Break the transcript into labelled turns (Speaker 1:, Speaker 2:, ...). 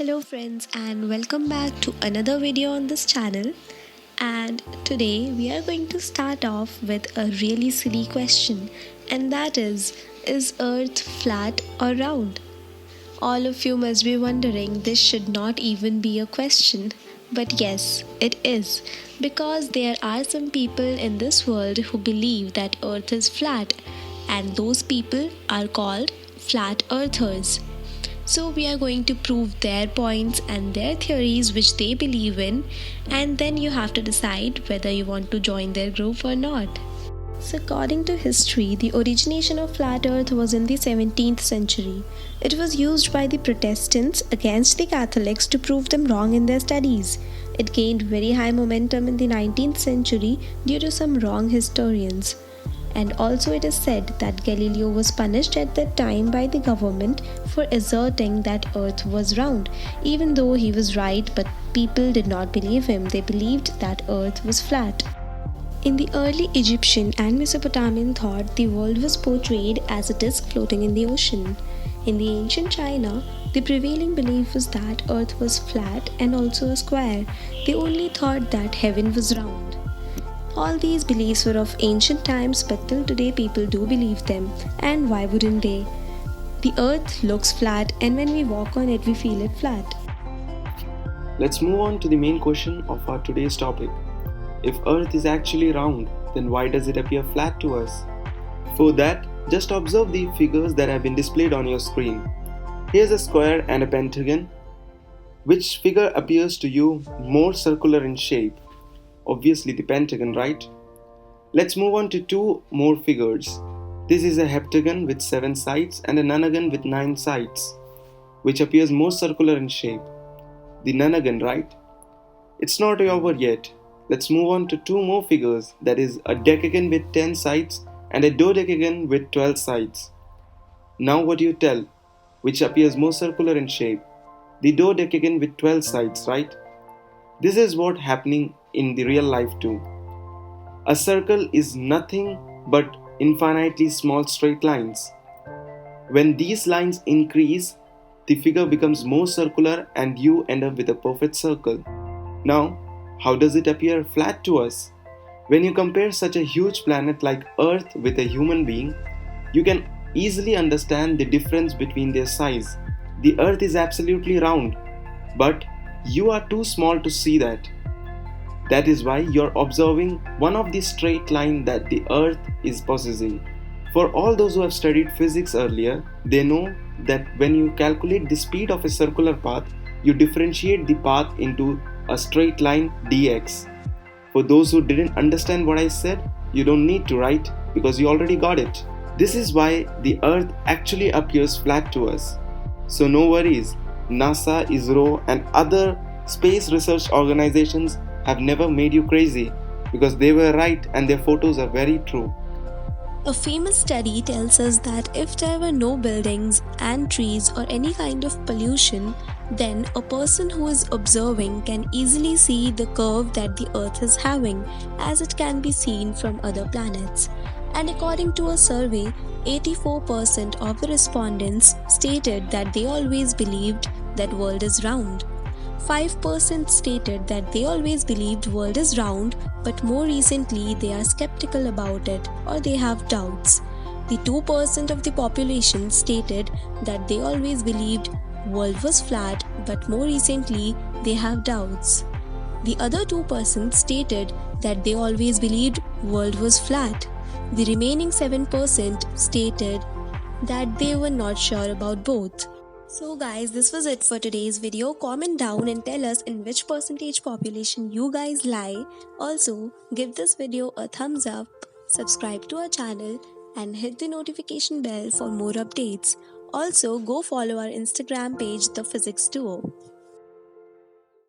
Speaker 1: Hello friends and welcome back to another video on this channel, and today we are going to start off with a really silly question, and that is earth flat or round? All of you must be wondering this should not even be a question, but yes, it is, because there are some people in this world who believe that earth is flat, and those people are called flat earthers. So, we are going to prove their points and their theories which they believe in, and then you have to decide whether you want to join their group or not. So, according to history, the origination of flat earth was in the 17th century. It was used by the Protestants against the Catholics to prove them wrong in their studies. It gained very high momentum in the 19th century due to some wrong historians. And also, it is said that Galileo was punished at that time by the government for asserting that Earth was round, even though he was right, but people did not believe him. They believed that Earth was flat. In the early Egyptian and Mesopotamian thought, the world was portrayed as a disk floating in the ocean. In the ancient China, the prevailing belief was that Earth was flat and also a square. They only thought that heaven was round. All these beliefs were of ancient times, but till today people do believe them. And why wouldn't they? The earth looks flat, and when we walk on it, we feel it flat.
Speaker 2: Let's move on to the main question of our today's topic. If earth is actually round, then why does it appear flat to us? For that, just observe the figures that have been displayed on your screen. Here's a square and a pentagon. Which figure appears to you more circular in shape? Obviously the pentagon, right? Let's move on to two more figures. This is a heptagon with 7 sides and a nonagon with 9 sides. Which appears more circular in shape? The nonagon, right? It's not over yet. Let's move on to two more figures, that is a decagon with 10 sides and a dodecagon with 12 sides. Now what do you tell? Which appears more circular in shape? The dodecagon with 12 sides, right? This is what happening in the real life too. A circle is nothing but infinitely small straight lines. When these lines increase, the figure becomes more circular and you end up with a perfect circle. Now, how does it appear flat to us? When you compare such a huge planet like Earth with a human being, you can easily understand the difference between their size. The Earth is absolutely round, but you are too small to see that. That is why you're observing one of the straight line that the earth is possessing. For all those who have studied physics earlier, they know that when you calculate the speed of a circular path, you differentiate the path into a straight line dx. For those who didn't understand what I said, you don't need to write because you already got it. This is why the earth actually appears flat to us. So no worries, NASA, ISRO and other space research organizations have never made you crazy, because they were right and their photos are very true.
Speaker 1: A famous study tells us that if there were no buildings and trees or any kind of pollution, then a person who is observing can easily see the curve that the earth is having, as it can be seen from other planets. And according to a survey, 84% of the respondents stated that they always believed that world is round. 5% stated that they always believed world is round, but more recently they are skeptical about it or they have doubts. The 2% of the population stated that they always believed world was flat, but more recently they have doubts. The other 2% stated that they always believed world was flat. The remaining 7% stated that they were not sure about both. So guys, this was it for today's video. Comment down and tell us in which percentage population you guys lie. Also, give this video a thumbs up, subscribe to our channel and hit the notification bell for more updates. Also, go follow our Instagram page, The Physics Duo.